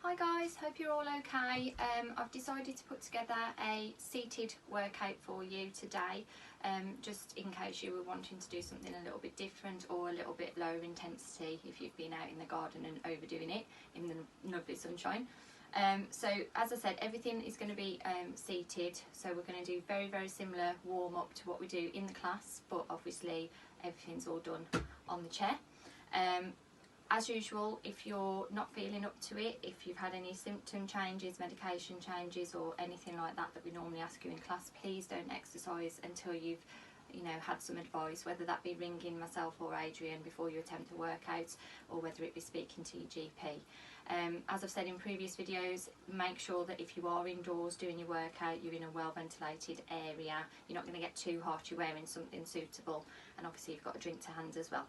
Hi guys, hope you're all okay. I've decided to put together a seated workout for you today, just in case you were wanting to do something a little bit different or a little bit lower intensity if you've been out in the garden and overdoing it in the lovely sunshine. So as I said, everything is going to be seated, so we're going to do very similar warm up to what we do in the class, but obviously everything's all done on the chair. As usual, if you're not feeling up to it, if you've had any symptom changes, medication changes or anything like that we normally ask you in class, please don't exercise until you've had some advice, whether that be ringing myself or Adrian before you attempt a workout, or whether it be speaking to your GP. As I've said in previous videos, make sure that if you are indoors doing your workout, you're in a well ventilated area, you're not going to get too hot, you're wearing something suitable, and obviously you've got a drink to hand as well.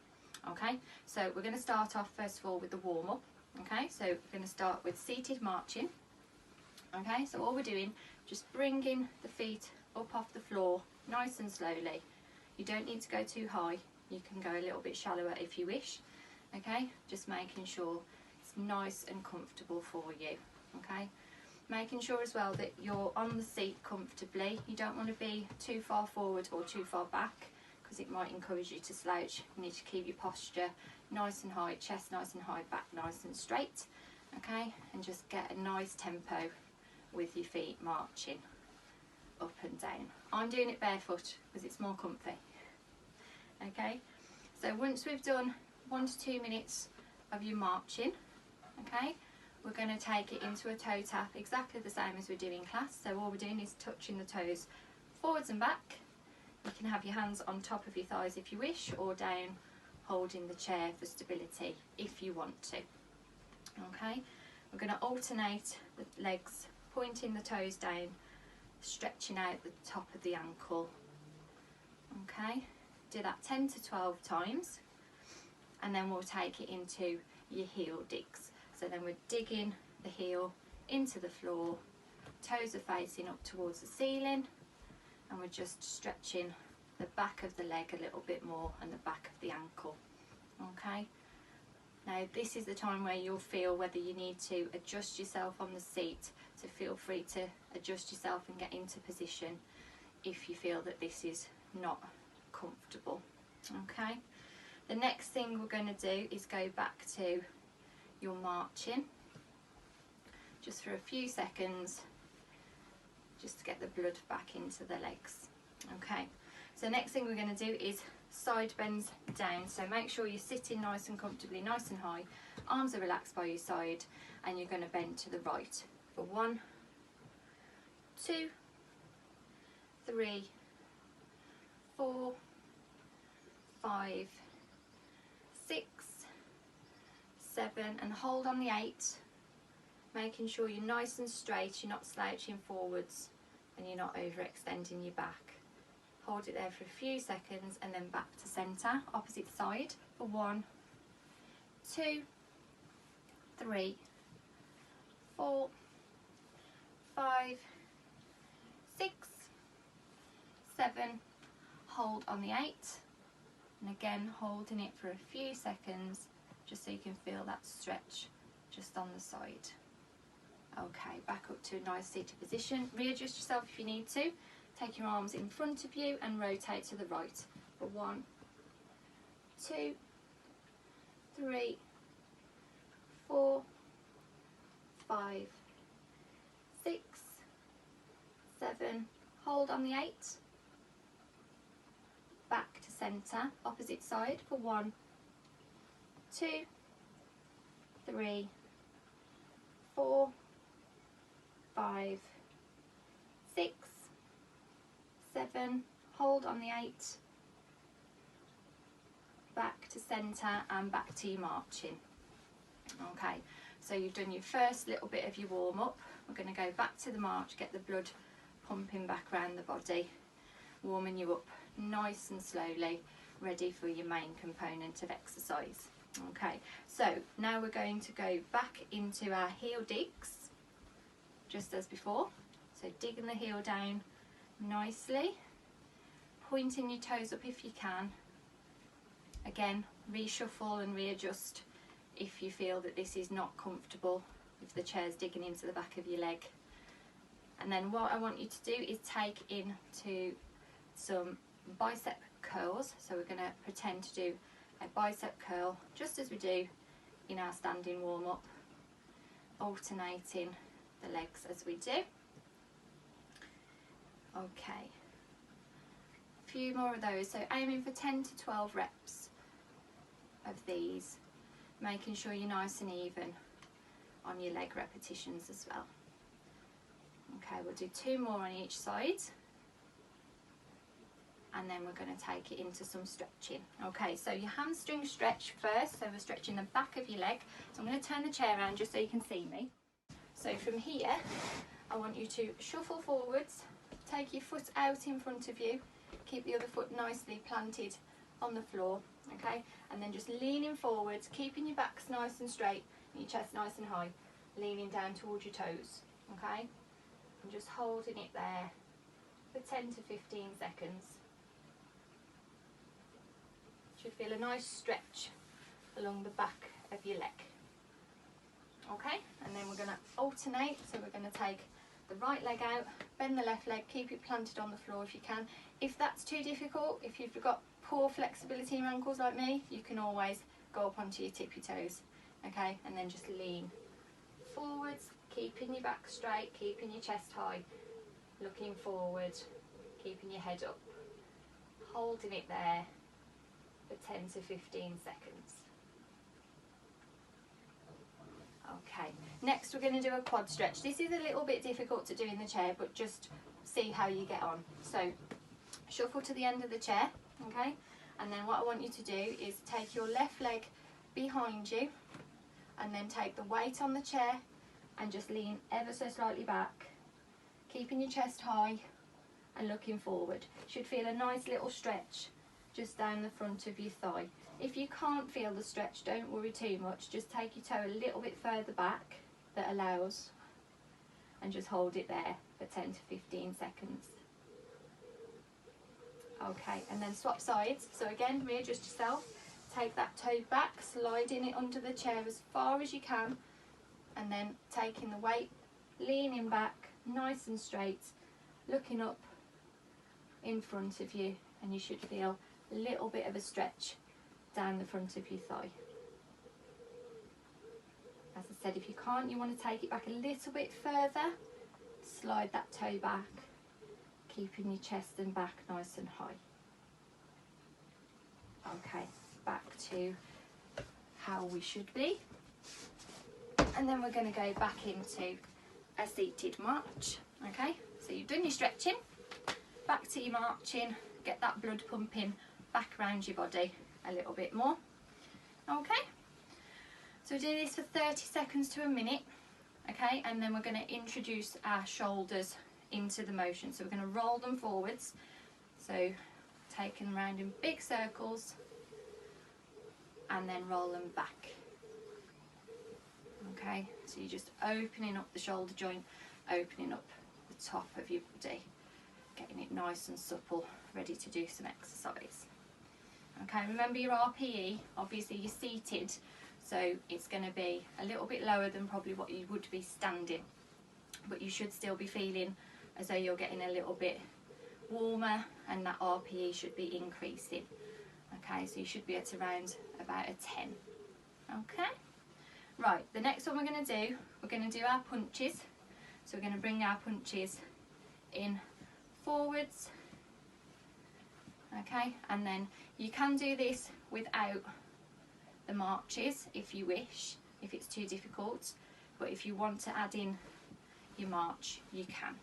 Okay, so we're going to start off first of all with the warm-up. Okay, so we're going to start with seated marching. Okay, so all we're doing, just bringing the feet up off the floor nice and slowly. You don't need to go too high, you can go a little bit shallower if you wish. Okay, just making sure it's nice and comfortable for you. Okay, making sure as well that you're on the seat comfortably. You don't want to be too far forward or too far back, because it might encourage you to slouch. You need to keep your posture nice and high, chest nice and high, back nice and straight. Okay, and just get a nice tempo with your feet marching up and down. I'm doing it barefoot because it's more comfy. Okay, so once we've done 1 to 2 minutes of your marching, okay, we're going to take it into a toe tap, exactly the same as we do in class. So all we're doing is touching the toes forwards and back. You can have your hands on top of your thighs if you wish, or down holding the chair for stability if you want to. Okay, we're going to alternate the legs, pointing the toes down, stretching out the top of the ankle. Okay, do that 10 to 12 times, and then we'll take it into your heel digs. So then we're digging the heel into the floor, toes are facing up towards the ceiling, and we're just stretching the back of the leg a little bit more and the back of the ankle. Okay, now this is the time where you'll feel whether you need to adjust yourself on the seat, so feel free to adjust yourself and get into position if you feel that this is not comfortable. Okay, the next thing we're going to do is go back to your marching just for a few seconds, just to get the blood back into the legs. Okay, so next thing we're going to do is side bends down. So make sure you're sitting nice and comfortably, nice and high, arms are relaxed by your side, and you're going to bend to the right for 1, 2, 3, 4, 5, 6, 7, and hold on the 8. Making sure you're nice and straight, you're not slouching forwards and you're not overextending your back. Hold it there for a few seconds and then back to centre, opposite side for 1, 2, 3, 4, 5, 6, 7, hold on the 8, and again holding it for a few seconds just so you can feel that stretch just on the side. Okay, back up to a nice seated position. Readjust yourself if you need to. Take your arms in front of you and rotate to the right for 1, 2, 3, 4, 5, 6, 7. Hold on the 8. Back to centre, opposite side for 1, 2, 3, 4, 5, 6, 7, hold on the 8, back to centre and back to your marching. Okay, so you've done your first little bit of your warm up. We're going to go back to the march, get the blood pumping back around the body, warming you up nice and slowly, ready for your main component of exercise. Okay, so now we're going to go back into our heel digs, just as before. So digging the heel down nicely, pointing your toes up if you can. Again, reshuffle and readjust if you feel that this is not comfortable if the chair's digging into the back of your leg. And then what I want you to do is take into some bicep curls. So we're going to pretend to do a bicep curl just as we do in our standing warm-up, alternating the legs as we do. Okay, a few more of those. So aiming for 10 to 12 reps of these, making sure you're nice and even on your leg repetitions as well. Okay, we'll do 2 more on each side, and then we're going to take it into some stretching. Okay, so your hamstring stretch first, so we're stretching the back of your leg. So I'm going to turn the chair around just so you can see me. So from here, I want you to shuffle forwards, take your foot out in front of you, keep the other foot nicely planted on the floor, okay, and then just leaning forwards, keeping your backs nice and straight, and your chest nice and high, leaning down towards your toes, okay, and just holding it there for 10 to 15 seconds. Should feel a nice stretch along the back of your leg. Okay, and then we're going to alternate, so we're going to take the right leg out, bend the left leg, keep it planted on the floor if you can. If that's too difficult, if you've got poor flexibility in your ankles like me, you can always go up onto your tippy toes, okay, and then just lean forwards, keeping your back straight, keeping your chest high, looking forward, keeping your head up, holding it there for 10 to 15 seconds. Okay, next we're going to do a quad stretch. This is a little bit difficult to do in the chair, but just see how you get on. So shuffle to the end of the chair, okay, and then what I want you to do is take your left leg behind you, and then take the weight on the chair and just lean ever so slightly back, keeping your chest high and looking forward. Should feel a nice little stretch just down the front of your thigh. If you can't feel the stretch, don't worry too much, just take your toe a little bit further back, that allows, and just hold it there for 10 to 15 seconds. Okay, and then swap sides. So again, readjust yourself, take that toe back, sliding it under the chair as far as you can, and then taking the weight, leaning back, nice and straight, looking up in front of you, and you should feel a little bit of a stretch down the front of your thigh. As I said, if you can't, you want to take it back a little bit further, slide that toe back, keeping your chest and back nice and high. Okay, back to how we should be. And then we're going to go back into a seated march. Okay, so you've done your stretching, back to your marching, get that blood pumping back around your body a little bit more. Okay, so we do this for 30 seconds to a minute, okay, and then we're going to introduce our shoulders into the motion. So we're going to roll them forwards, so taking them around in big circles and then roll them back. Okay, so you're just opening up the shoulder joint, opening up the top of your body, getting it nice and supple, ready to do some exercise. Okay, remember your RPE, obviously you're seated, so it's going to be a little bit lower than probably what you would be standing, but you should still be feeling as though you're getting a little bit warmer, and that RPE should be increasing. Okay, so you should be at around about a 10. Okay, right, the next one we're going to do, we're going to do our punches. So we're going to bring our punches in forwards, okay, and then you can do this without the marches if you wish, if it's too difficult, but if you want to add in your march, you can.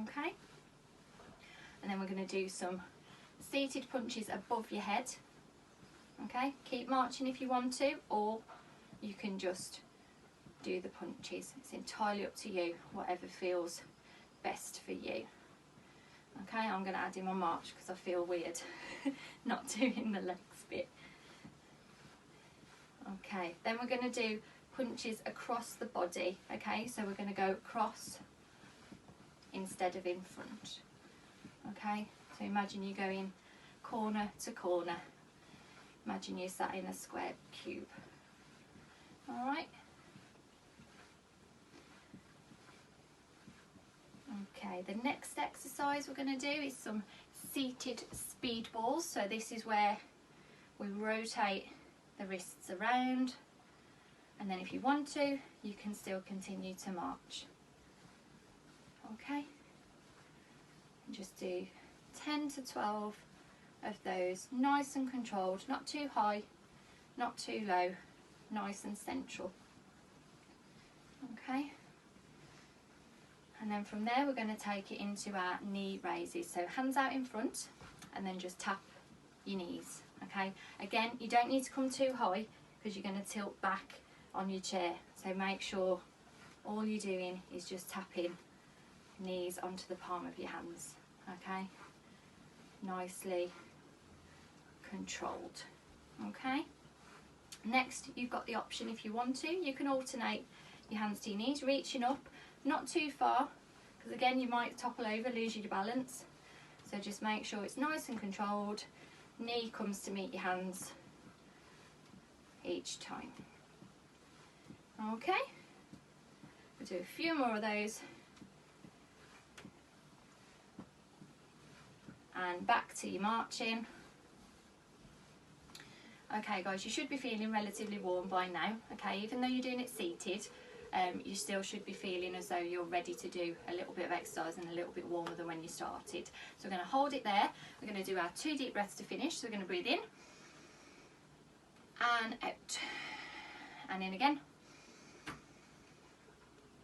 Okay, and then we're going to do some seated punches above your head. Okay, keep marching if you want to, or you can just do the punches. It's entirely up to you, whatever feels best for you. Okay, I'm going to add in my march because I feel weird not doing the legs bit. Okay, then we're going to do punches across the body. Okay, so we're going to go across instead of in front. Okay, so imagine you going corner to corner. Imagine you sat in a square cube. Alright, Okay, the next exercise we're going to do is some seated speed balls. So this is where we rotate the wrists around, and then if you want to, you can still continue to march. Okay, and just do 10 to 12 of those, nice and controlled, not too high, not too low, nice and central. Okay, and then from there we're going to take it into our knee raises. So hands out in front and then just tap your knees. Okay, again, you don't need to come too high because you're going to tilt back on your chair, so make sure all you're doing is just tapping knees onto the palm of your hands. Okay, nicely controlled. Okay, next you've got the option, if you want to, you can alternate your hands to your knees, reaching up, not too far, because again you might topple over, lose your balance. So just make sure it's nice and controlled. Knee comes to meet your hands each time. Okay, we'll do a few more of those. And back to your marching. Okay guys, you should be feeling relatively warm by now. Okay, even though you're doing it seated, you still should be feeling as though you're ready to do a little bit of exercise and a little bit warmer than when you started. So we're going to hold it there. We're going to do our 2 deep breaths to finish. So we're going to breathe in and out, and in again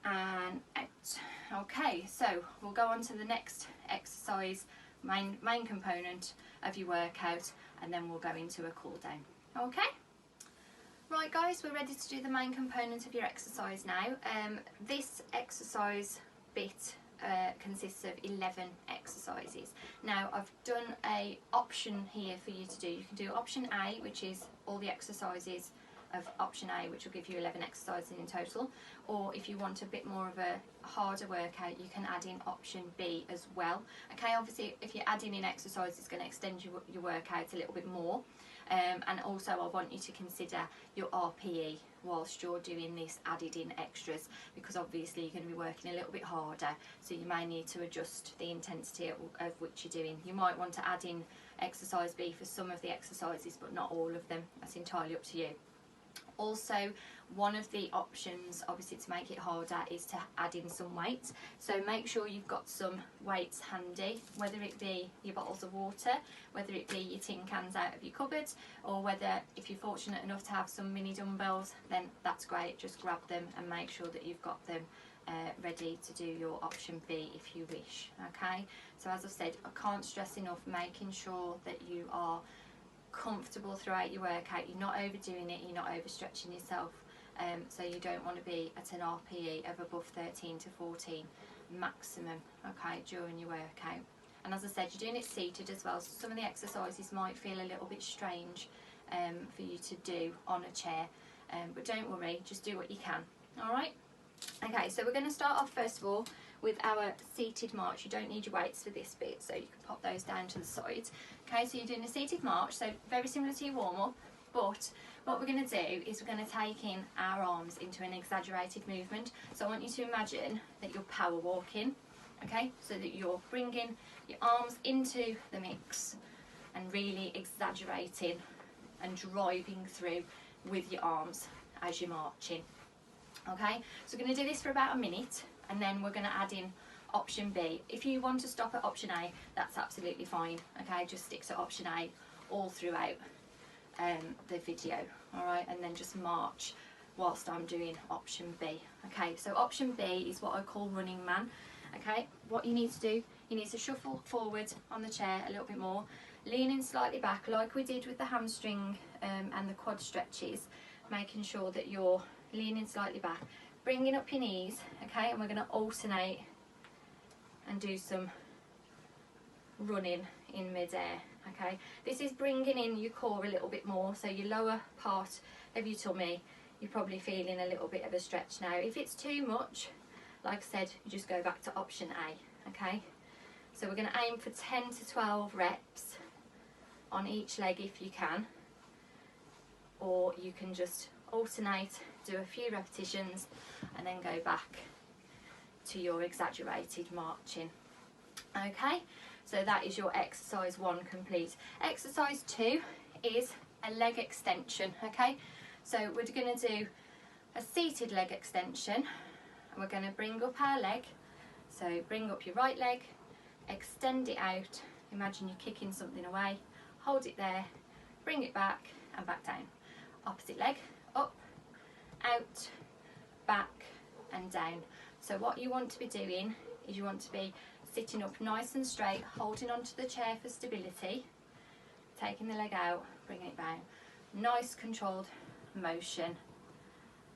and out. Okay, so we'll go on to the next exercise, main component of your workout, and then we'll go into a cool down. Okay, right guys, we're ready to do the main component of your exercise now. This exercise bit consists of 11 exercises. Now I've done a option here for you to do. You can do option A, which is all the exercises of option A, which will give you 11 exercises in total, or if you want a bit more of a harder workout, you can add in option B as well. Okay, obviously if you're adding in exercise, it's going to extend your workout a little bit more, and also I want you to consider your RPE whilst you're doing this added in extras, because obviously you're going to be working a little bit harder, so you may need to adjust the intensity of which you're doing. You might want to add in exercise B for some of the exercises, but not all of them. That's entirely up to you. Also, one of the options, obviously to make it harder, is to add in some weight. So make sure you've got some weights handy, whether it be your bottles of water, whether it be your tin cans out of your cupboard, or whether, if you're fortunate enough to have some mini dumbbells, then that's great, just grab them and make sure that you've got them ready to do your option B if you wish. Okay, so as I've said, I can't stress enough making sure that you are comfortable throughout your workout, you're not overdoing it, you're not overstretching yourself, so you don't want to be at an RPE of above 13 to 14 maximum, okay, during your workout. And as I said, you're doing it seated as well, so some of the exercises might feel a little bit strange for you to do on a chair, but don't worry, just do what you can. Alright, okay, so we're going to start off first of all with our seated march. You don't need your weights for this bit, so you can pop those down to the side. Okay, so you're doing a seated march, so very similar to your warm-up, but what we're going to do is we're going to take in our arms into an exaggerated movement. So I want you to imagine that you're power walking, okay, so that you're bringing your arms into the mix and really exaggerating and driving through with your arms as you're marching. Okay, so we're going to do this for about a minute, and then we're going to add in option B. If you want to stop at option A, that's absolutely fine. Okay, just stick to option A all throughout the video. Alright, and then just march whilst I'm doing option B. Okay, so option B is what I call running man. Okay, what you need to do, you need to shuffle forward on the chair a little bit more, leaning slightly back like we did with the hamstring and the quad stretches, making sure that you're leaning slightly back, bringing up your knees, okay, and we're going to alternate and do some running in mid-air. Okay, this is bringing in your core a little bit more, so your lower part of your tummy, you're probably feeling a little bit of a stretch now. If it's too much, like I said, you just go back to option A. Okay, so we're going to aim for 10 to 12 reps on each leg if you can, or you can just alternate, do a few repetitions and then go back to your exaggerated marching. Okay, so that is your exercise 1 complete. Exercise 2 is a leg extension. Okay, so we're going to do a seated leg extension, and we're going to bring up our leg. So bring up your right leg, extend it out, imagine you're kicking something away, hold it there, bring it back and back down. Opposite leg, up, out, back and down. So what you want to be doing is you want to be sitting up nice and straight, holding onto the chair for stability, taking the leg out, bringing it down. Nice controlled motion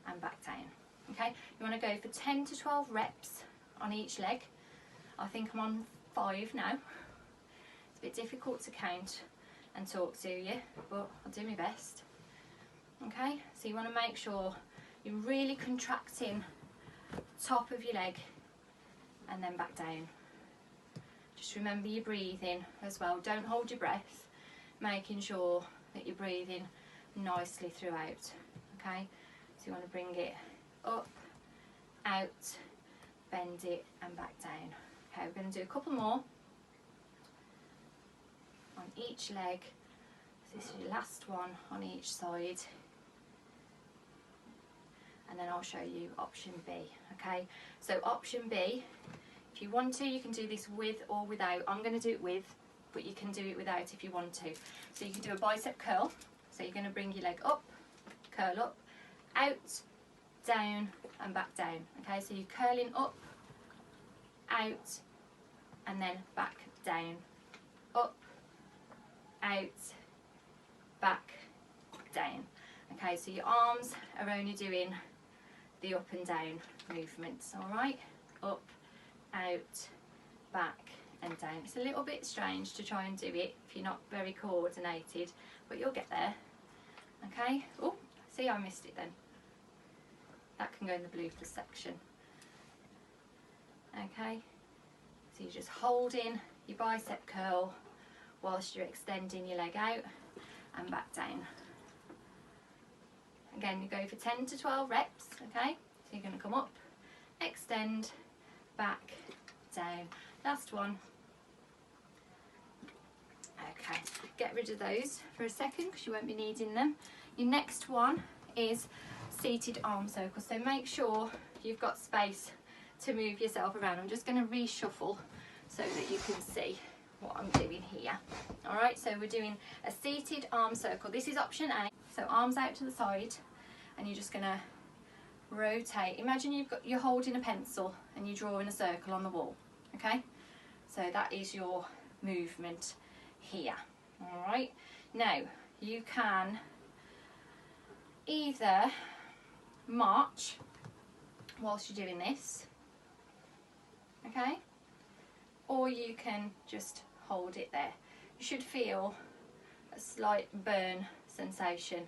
and back down. Okay, you want to go for 10 to 12 reps on each leg. I think I'm on 5 now. It's a bit difficult to count and talk to you, but I'll do my best. Okay, so you want to make sure you're really contracting top of your leg and then back down. Just remember your breathing as well. Don't hold your breath, making sure that you're breathing nicely throughout. Okay, so you want to bring it up, out, bend it and back down. Okay, we're going to do a couple more on each leg. So this is your last one on each side, and then I'll show you option B. Okay, so option B, if you want to, you can do this with or without. I'm going to do it with, but you can do it without if you want to. So you can do a bicep curl. So you're going to bring your leg up, curl up, out, down and back down. Okay, so you're curling up, out and then back down, up, out, back, down. Okay, so your arms are only doing the up and down movements. All right, up, out, back and down. It's a little bit strange to try and do it if you're not very coordinated, but you'll get there. Okay, oh, see, I missed it then. That can go in the bloopers section. Okay, so you're just holding your bicep curl whilst you're extending your leg out and back down. Again, you go for 10 to 12 reps. Okay, so you're going to come up, extend, back, down. Last one. Okay, get rid of those for a second because you won't be needing them. Your next one is seated arm circle. So make sure you've got space to move yourself around. I'm just going to reshuffle so that you can see what I'm doing here. All right, so we're doing a seated arm circle. This is option A. So arms out to the side, and you're just going to rotate. Imagine you're holding a pencil and you're drawing a circle on the wall. Okay, so that is your movement here. All right, now you can either march whilst you're doing this, okay, or you can just hold it there. You should feel a slight burn sensation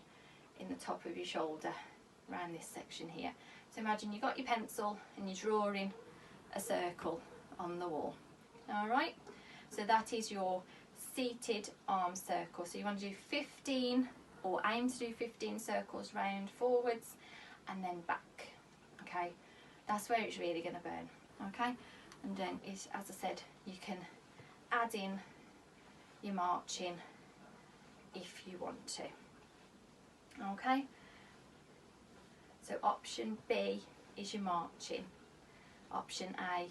in the top of your shoulder around this section here. So imagine you've got your pencil and you're drawing a circle on the wall. All right, so that is your seated arm circle. So you want to do 15, or aim to do 15 circles round forwards and then back. Okay, that's where it's really going to burn. Okay, and then as I said, you can add in your marching if you want to. Okay, so option B is your marching, option A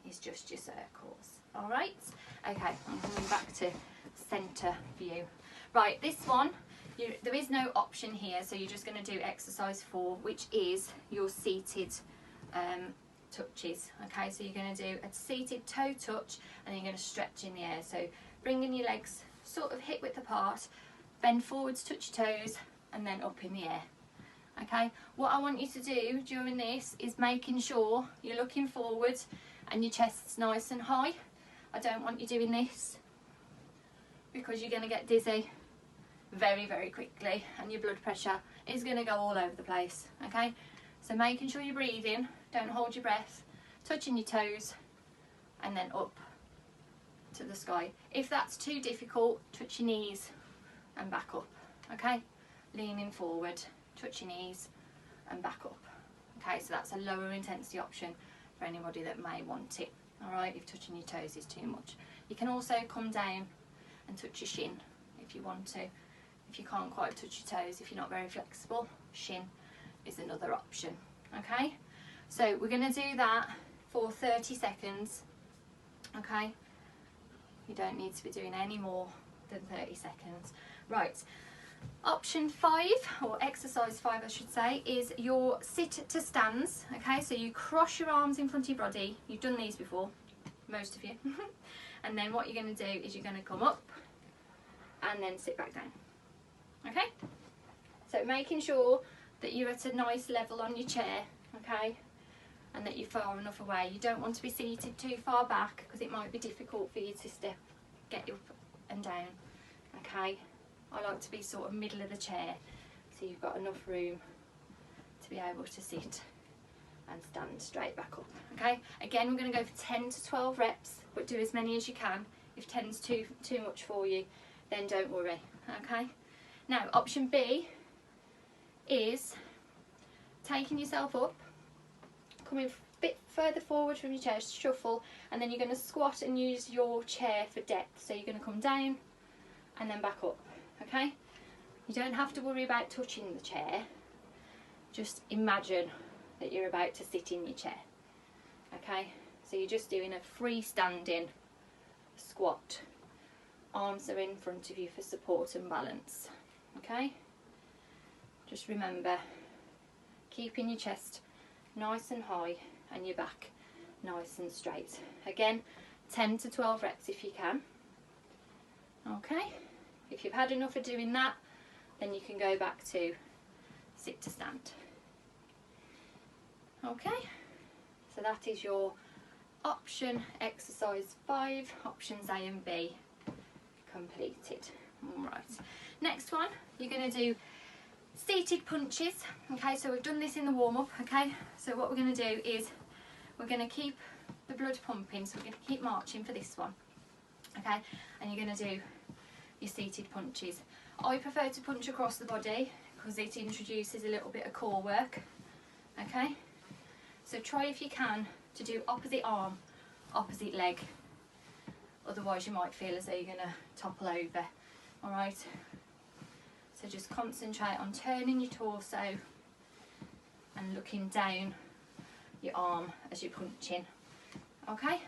is just your circles. All right, okay, I'm coming back to centre view. Right, this one, there is no option here, so you're just going to do exercise 4, which is your seated touches. Okay, so you're going to do a seated toe touch and you're going to stretch in the air. So bringing your legs sort of hip width apart, bend forwards, touch your toes and then up in the air. Okay, what I want you to do during this is making sure you're looking forward and your chest's nice and high. I don't want you doing this because you're going to get dizzy very, very quickly and your blood pressure is going to go all over the place. Okay, so making sure you're breathing, don't hold your breath, touching your toes and then up to the sky. If that's too difficult, touch your knees and back up. Okay, leaning forward, touch your knees and back up. Okay, so that's a lower intensity option. for anybody that may want it. All right, if touching your toes is too much. You can also come down and touch your shin if you want to. If you can't quite touch your toes, if you're not very flexible, shin is another option. Okay, so we're going to do that for 30 seconds. Okay, you don't need to be doing any more than 30 seconds. Right, option 5, or exercise 5 I should say, is your sit to stands. Okay, so you cross your arms in front of your body. You've done these before, most of you. And then what you're going to do is you're going to come up and then sit back down. Okay, so making sure that you're at a nice level on your chair, okay, and that you're far enough away. You don't want to be seated too far back because it might be difficult for you to get you up and down. Okay, I like to be sort of middle of the chair, so you've got enough room to be able to sit and stand straight back up. Okay, again we're going to go for 10 to 12 reps, but do as many as you can. If 10's too much for you, then don't worry. Okay, now option B is taking yourself up, coming a bit further forward from your chair, shuffle, and then you're going to squat and use your chair for depth. So you're going to come down and then back up. Okay, you don't have to worry about touching the chair, just imagine that you're about to sit in your chair. Okay, so you're just doing a freestanding squat. Arms are in front of you for support and balance. Okay, just remember, keeping your chest nice and high and your back nice and straight. Again, 10 to 12 reps if you can. Okay, if you've had enough of doing that, then you can go back to sit to stand. Okay, so that is your option exercise 5, options A and B completed. All right, next one, you're going to do seated punches. Okay, so we've done this in the warm-up. Okay, so what we're going to do is we're going to keep the blood pumping, so we're going to keep marching for this one. Okay, and you're going to do your seated punches. I prefer to punch across the body because it introduces a little bit of core work. Okay, so try if you can to do opposite arm, opposite leg, otherwise you might feel as though you're going to topple over. All right, so just concentrate on turning your torso and looking down your arm as you're punching. Okay,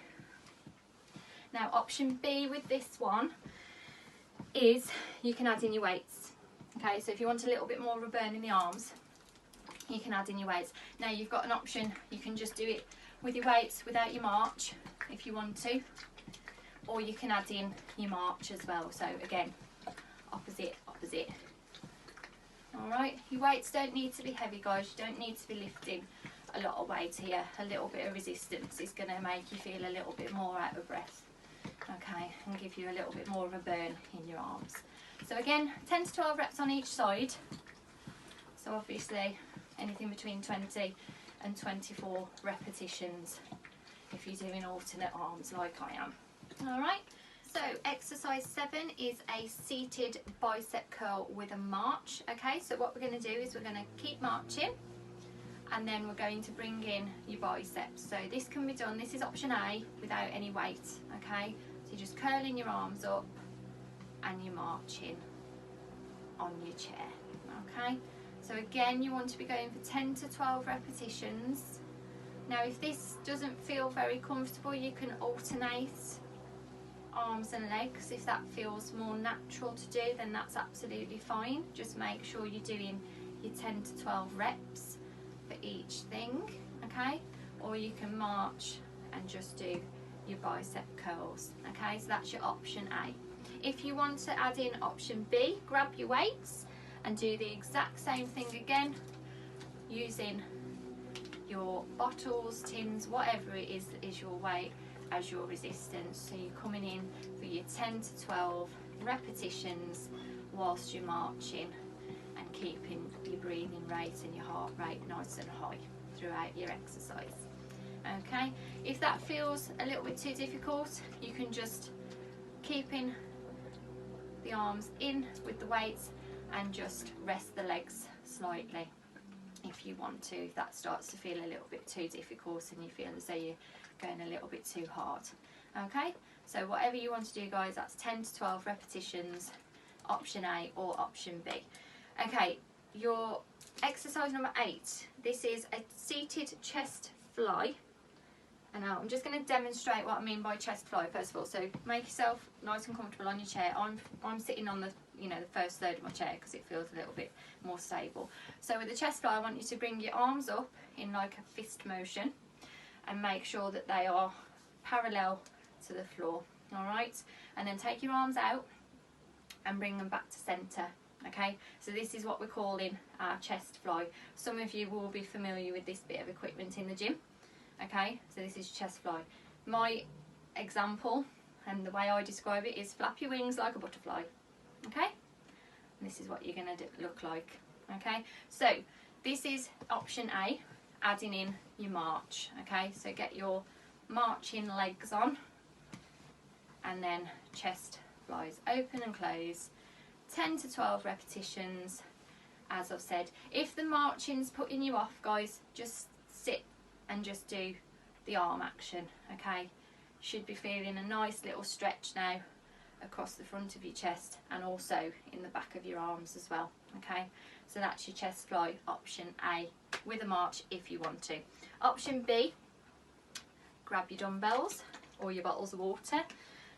now option B with this one is you can add in your weights. Okay, so if you want a little bit more of a burn in the arms, you can add in your weights. Now you've got an option, you can just do it with your weights without your march if you want to, or you can add in your march as well. So again, opposite, opposite. Alright, your weights don't need to be heavy, guys. You don't need to be lifting a lot of weight here. A little bit of resistance is going to make you feel a little bit more out of breath. Okay, and give you a little bit more of a burn in your arms. So again, 10 to 12 reps on each side. So obviously anything between 20 and 24 repetitions if you're doing alternate arms like I am. Alright, so exercise 7 is a seated bicep curl with a march. Okay, so what we're going to do is we're going to keep marching and then we're going to bring in your biceps. So this can be done, this is option A, without any weight. Okay, so you're just curling your arms up and you're marching on your chair. Okay, so again you want to be going for 10 to 12 repetitions. Now if this doesn't feel very comfortable, you can alternate arms and legs. If that feels more natural to do, then that's absolutely fine. Just make sure you're doing your 10 to 12 reps for each thing. Okay, or you can march and just do your bicep curls. Okay, so that's your option A. If you want to add in option B, grab your weights and do the exact same thing again, using your bottles, tins, whatever it is your weight as your resistance. So you're coming in for your 10 to 12 repetitions whilst you're marching and keeping your breathing rate and your heart rate nice and high throughout your exercise. Okay, if that feels a little bit too difficult, you can just keeping the arms in with the weights and just rest the legs slightly. if you want to, if that starts to feel a little bit too difficult and you feel as though you're going a little bit too hard. Okay, so whatever you want to do, guys, that's 10 to 12 repetitions, option A or option B. Okay, your exercise number 8, this is a seated chest fly. And now I'm just going to demonstrate what I mean by chest fly first of all. So make yourself nice and comfortable on your chair. I'm sitting on the the first third of my chair because it feels a little bit more stable. So with the chest fly, I want you to bring your arms up in like a fist motion and make sure that they are parallel to the floor. All right, and then take your arms out and bring them back to centre. Okay, so this is what we're calling our chest fly. Some of you will be familiar with this bit of equipment in the gym. Okay, so this is chest fly. My example and the way I describe it is flap your wings like a butterfly. Okay, and this is what you're going to look like. Okay, so this is option A, adding in your march. Okay, so get your marching legs on and then chest flies open and close, 10 to 12 repetitions. As I've said, if the marching's putting you off, guys, just sit and just do the arm action. Okay, should be feeling a nice little stretch now across the front of your chest and also in the back of your arms as well. Okay, so that's your chest fly, option A, with a march if you want to. Option B, grab your dumbbells or your bottles of water.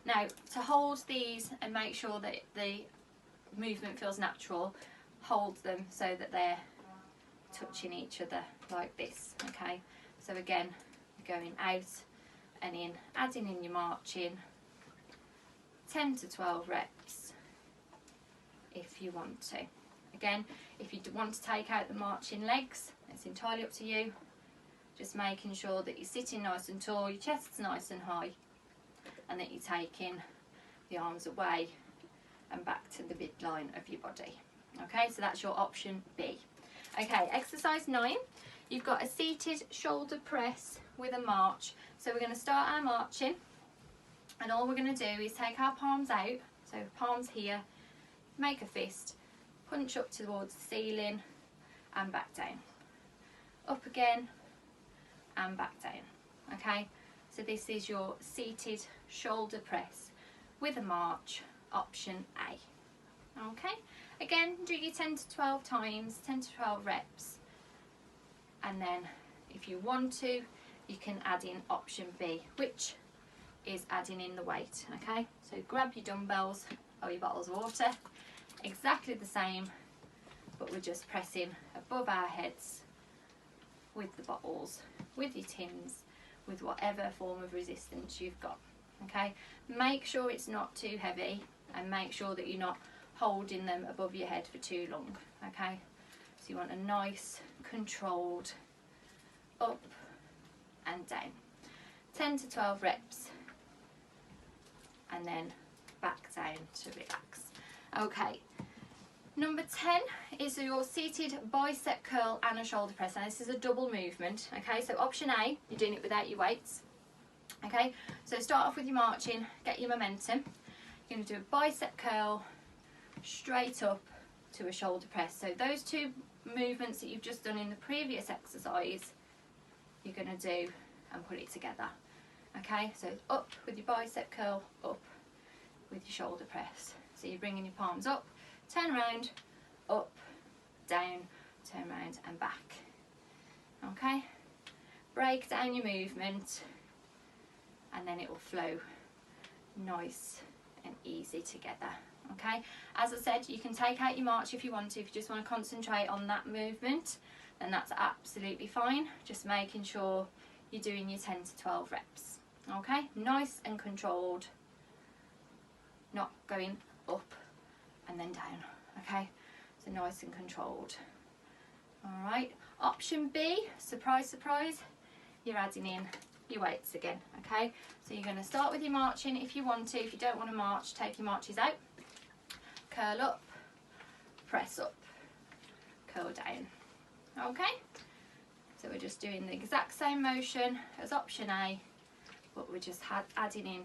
Now, to hold these and make sure that the movement feels natural, hold them so that they're touching each other like this. Okay, so again, you're going out and in, adding in your marching, 10 to 12 reps if you want to. Again, if you want to take out the marching legs, it's entirely up to you. Just making sure that you're sitting nice and tall, your chest's nice and high, and that you're taking the arms away and back to the midline of your body. Okay, so that's your option B. Okay, exercise 9, you've got a seated shoulder press with a march. So we're going to start our marching, and all we're going to do is take our palms out, so palms here, make a fist, punch up towards the ceiling and back down, up again and back down. Okay, so this is your seated shoulder press with a march, option A. Okay, again, do your 10 to 12 times, 10 to 12 reps, and then if you want to, you can add in option B, which is adding in the weight. Okay, so grab your dumbbells or your bottles of water, exactly the same, but we're just pressing above our heads with the bottles, with your tins, with whatever form of resistance you've got. Okay, make sure it's not too heavy and make sure that you're not holding them above your head for too long. Okay, so you want a nice controlled up and down, 10 to 12 reps, and then back down to relax. Okay, number 10 is your seated bicep curl and a shoulder press, and this is a double movement. Okay, so option A, you're doing it without your weights. Okay, so start off with your marching, get your momentum. You're going to do a bicep curl straight up to a shoulder press. So those two movements that you've just done in the previous exercise, you're going to do and put it together. Okay, so up with your bicep curl, up with your shoulder press. So you're bringing your palms up, turn around, up, down, turn around and back. Okay, break down your movement and then it will flow nice and easy together. Okay, as I said, you can take out your march if you want to. If you just want to concentrate on that movement, then that's absolutely fine. Just making sure you're doing your 10 to 12 reps. Okay, nice and controlled, not going up and then down. Okay, so nice and controlled. All right, option B, surprise, surprise, you're adding in your weights again. Okay, so you're going to start with your marching if you want to. If you don't want to march, take your marches out, curl up, press up, curl down. Okay, so we're just doing the exact same motion as option A, but we're just adding in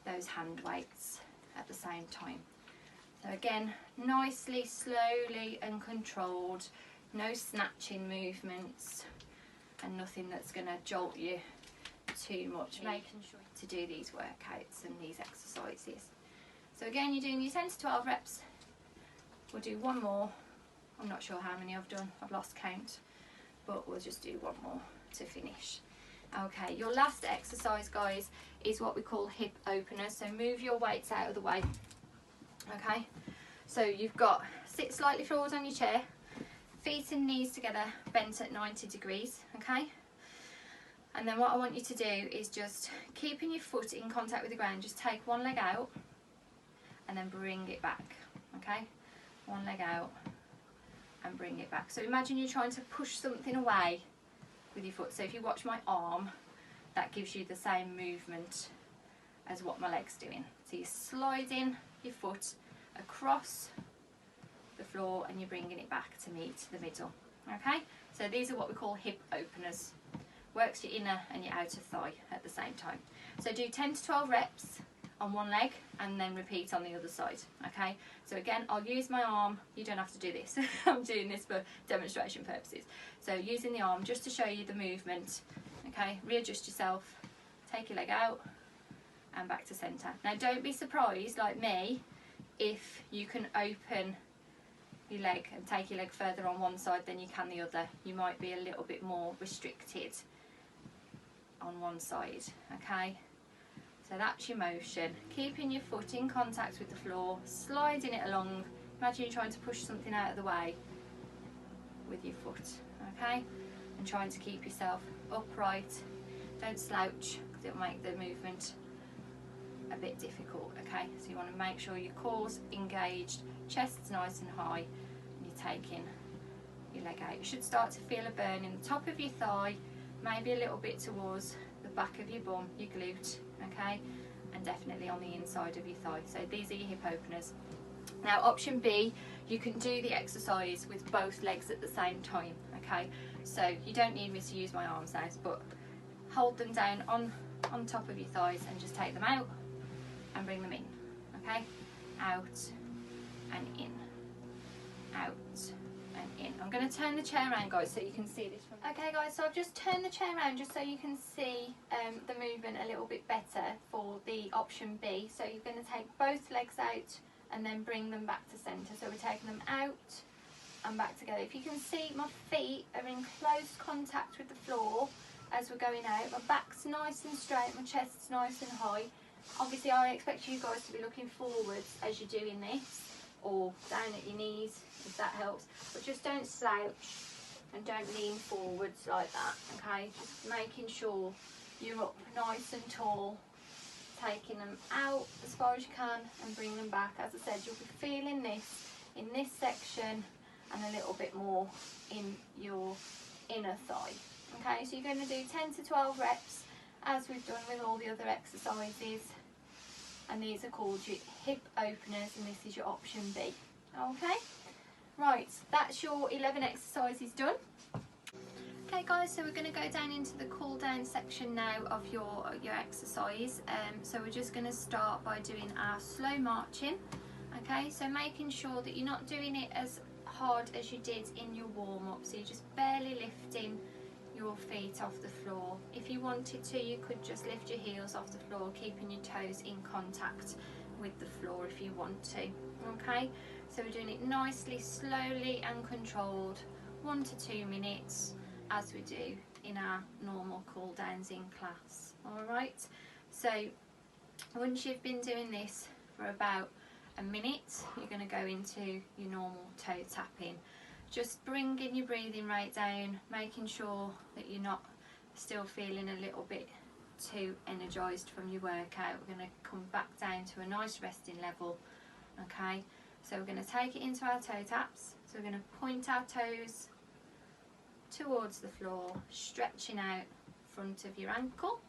those hand weights at the same time. So again, nicely, slowly and controlled, no snatching movements and nothing that's going to jolt you too much, making sure to do these workouts and these exercises. So again, you're doing your 10 to 12 reps. We'll do one more. I'm not sure how many I've done, I've lost count, but we'll just do one more to finish. Okay, your last exercise, guys, is what we call hip openers. So move your weights out of the way. Okay, so you've got, sit slightly forward on your chair, feet and knees together, bent at 90 degrees, okay? And then what I want you to do is just keeping your foot in contact with the ground, just take one leg out and then bring it back, okay? One leg out and bring it back. So imagine you're trying to push something away with your foot. So if you watch my arm, that gives you the same movement as what my leg's doing. So you're sliding your foot across the floor and you're bringing it back to meet the middle, okay? So these are what we call hip openers. Works your inner and your outer thigh at the same time. So do 10 to 12 reps on one leg and then repeat on the other side, okay? So again, I'll use my arm. You don't have to do this. I'm doing this for demonstration purposes. So using the arm just to show you the movement, okay? Readjust yourself, take your leg out and back to center. Now don't be surprised, like me, if you can open your leg and take your leg further on one side than you can the other. You might be a little bit more restricted on one side, okay? So that's your motion, keeping your foot in contact with the floor, sliding it along. Imagine you're trying to push something out of the way with your foot, okay? And trying to keep yourself upright. Don't slouch because it'll make the movement a bit difficult, okay? So you want to make sure your core's engaged, chest's nice and high, and you're taking your leg out. You should start to feel a burn in the top of your thigh, maybe a little bit towards the back of your bum, your glute, okay? And definitely on the inside of your thigh. So these are your hip openers. Now option B, you can do the exercise with both legs at the same time, okay? So you don't need me to use my arms now, but hold them down on top of your thighs and just take them out and bring them in, okay? Out and in, out and in. I'm going to turn the chair around, guys, so you can see this from. Okay, guys, so I've just turned the chair around just so you can see the movement a little bit better for the option B. So you're going to take both legs out and then bring them back to centre. So we're taking them out and back together. If you can see, my feet are in close contact with the floor as we're going out. My back's nice and straight, my chest's nice and high. Obviously, I expect you guys to be looking forwards as you're doing this, or down at your knees, if that helps. But just don't slouch and don't lean forwards like that, okay? Just making sure you're up nice and tall, taking them out as far as you can and bring them back. As I said, you'll be feeling this in this section and a little bit more in your inner thigh, okay? So you're going to do 10 to 12 reps as we've done with all the other exercises, and these are called your hip openers, and this is your option B, okay? Right, that's your 11 exercises done. Okay guys, so we're going to go down into the cool down section now of your exercise. So we're just going to start by doing our slow marching, okay? So making sure that you're not doing it as hard as you did in your warm-up, so you're just barely lifting your feet off the floor. If you wanted to, you could just lift your heels off the floor, keeping your toes in contact with the floor if you want to, okay? So we're doing it nicely, slowly and controlled, 1 to 2 minutes, as we do in our normal cool downs in class. All right, so once you've been doing this for about a minute, you're going to go into your normal toe tapping. Just bringing your breathing rate down, making sure that you're not still feeling a little bit too energized from your workout. We're going to come back down to a nice resting level, okay? So we're going to take it into our toe taps. So we're going to point our toes towards the floor, stretching out front of your ankle.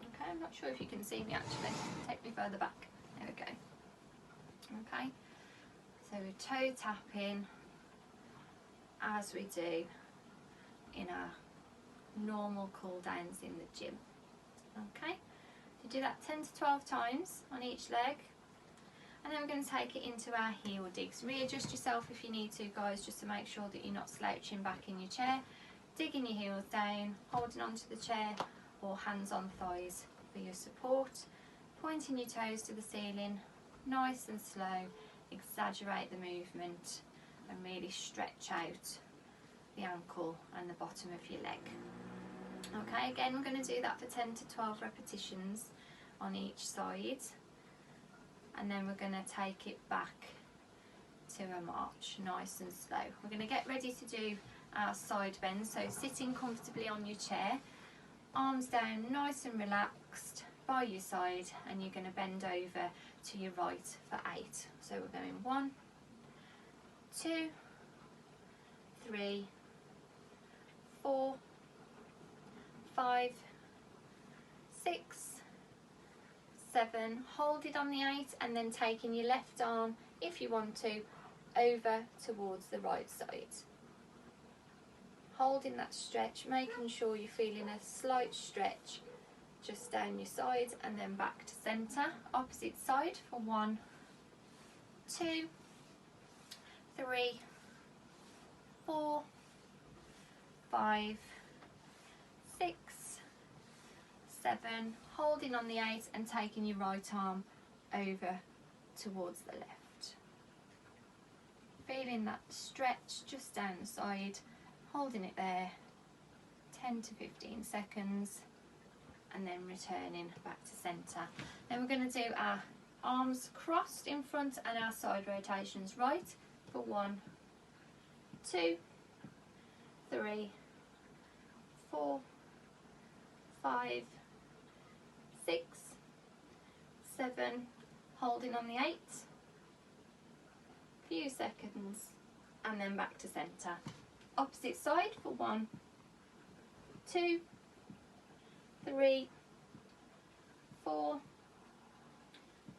Okay, I'm not sure if you can see me actually. Take me further back. There we go. Okay, so we're toe tapping as we do in our normal cool downs in the gym. Okay, you do that 10 to 12 times on each leg. And then we're going to take it into our heel digs. Readjust yourself if you need to, guys, just to make sure that you're not slouching back in your chair. Digging your heels down, holding onto the chair or hands on thighs for your support. Pointing your toes to the ceiling, nice and slow. Exaggerate the movement and really stretch out the ankle and the bottom of your leg. Okay, again, I'm going to do that for 10 to 12 repetitions on each side. And then we're going to take it back to a march, nice and slow. We're going to get ready to do our side bend, so sitting comfortably on your chair, arms down nice and relaxed by your side, and you're going to bend over to your right for 8. So we're going 1, 2, 3, 4, 5, 6, 7, hold it on the 8, and then taking your left arm, if you want to, over towards the right side. Holding that stretch, making sure you're feeling a slight stretch just down your side, and then back to centre. Opposite side for 1, 2, 3, 4, 5, 6, 7, holding on the 8 and taking your right arm over towards the left. Feeling that stretch just down the side, holding it there 10 to 15 seconds, and then returning back to centre. Then we're going to do our arms crossed in front and our side rotations right for 1, 2, 3, 4, 5, 6, 7, holding on the 8, few seconds, and then back to centre. Opposite side for 1, 2, 3, 4,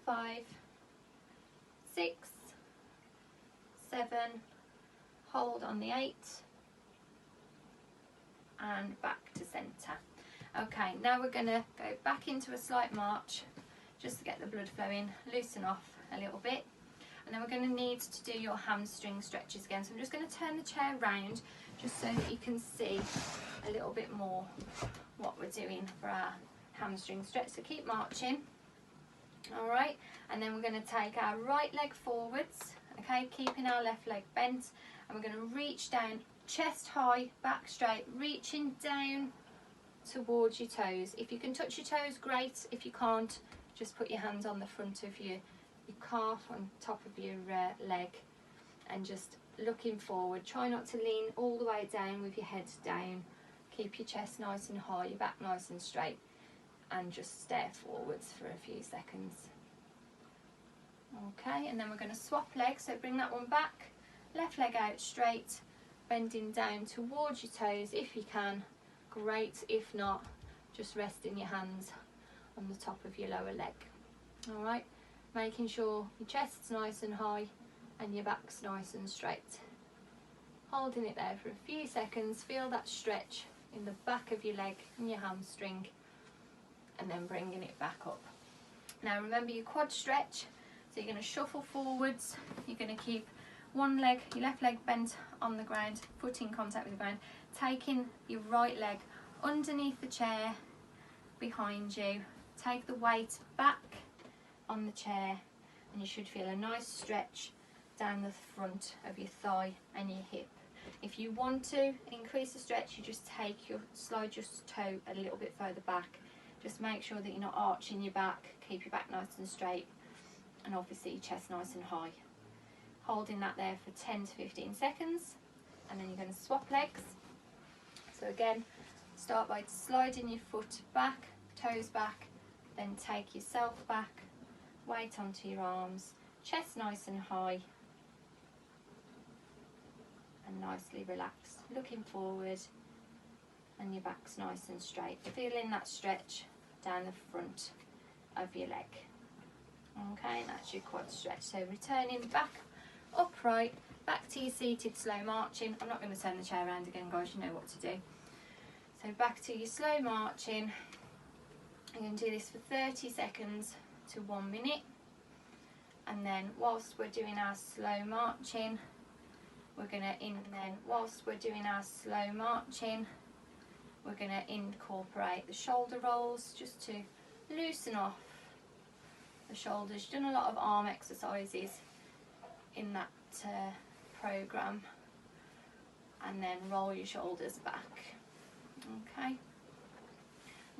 5, 6, 7, hold on the 8, and back to centre. Okay, now we're going to go back into a slight march just to get the blood flowing, loosen off a little bit, and then we're going to need to do your hamstring stretches again. So I'm just going to turn the chair round just so that you can see a little bit more what we're doing for our hamstring stretch. So keep marching. All right, and then we're going to take our right leg forwards, okay, keeping our left leg bent, and we're going to reach down, chest high, back straight, reaching down towards your toes. If you can touch your toes, great. If you can't, just put your hands on the front of your calf, on top of your leg, and just looking forward. Try not to lean all the way down with your head down. Keep your chest nice and high, your back nice and straight, and just stare forwards for a few seconds. Okay, and then we're going to swap legs, so bring that one back, left leg out straight, bending down towards your toes if you can, great. If not, just resting your hands on the top of your lower leg. All right, making sure your chest's nice and high and your back's nice and straight. Holding it there for a few seconds, feel that stretch in the back of your leg and your hamstring, and then bringing it back up. Now remember your quad stretch, so you're going to shuffle forwards, you're going to keep one leg, your left leg bent on the ground, foot in contact with the ground, taking your right leg underneath the chair behind you, take the weight back on the chair, and you should feel a nice stretch down the front of your thigh and your hip. If you want to increase the stretch, you just slide your toe a little bit further back. Just make sure that you're not arching your back, keep your back nice and straight, and obviously your chest nice and high. Holding that there for 10 to 15 seconds, and then you're going to swap legs. So again, start by sliding your foot back, toes back, then take yourself back, weight onto your arms, chest nice and high, and nicely relaxed, looking forward, and your back's nice and straight. Feeling that stretch down the front of your leg. Okay, and that's your quad stretch. So returning back upright, back to your seated slow marching. I'm not going to turn the chair around again, guys, you know what to do. So back to your slow marching. I'm going to do this for 30 seconds to 1 minute. And then whilst we're doing our slow marching, we're going to incorporate the shoulder rolls just to loosen off the shoulders. You've done a lot of arm exercises in that program, and then roll your shoulders back. Okay,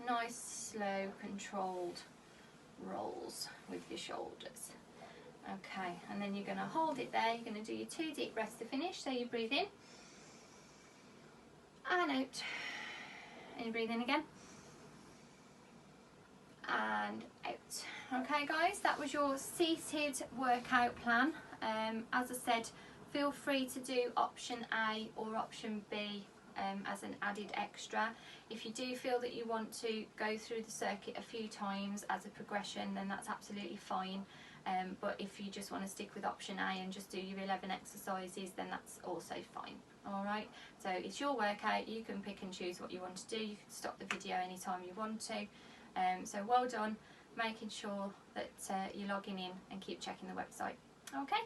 nice slow controlled rolls with your shoulders. Okay, and then you're going to hold it there. You're going to do your 2 deep breaths to finish. So you breathe in and out, and you breathe in again and out. Okay guys, that was your seated workout plan. As I said, feel free to do option A or option B as an added extra. If you do feel that you want to go through the circuit a few times as a progression, then that's absolutely fine. But if you just want to stick with option A and just do your 11 exercises, then that's also fine. Alright, so it's your workout. You can pick and choose what you want to do. You can stop the video anytime you want to. So well done, making sure that you're logging in and keep checking the website. Okay.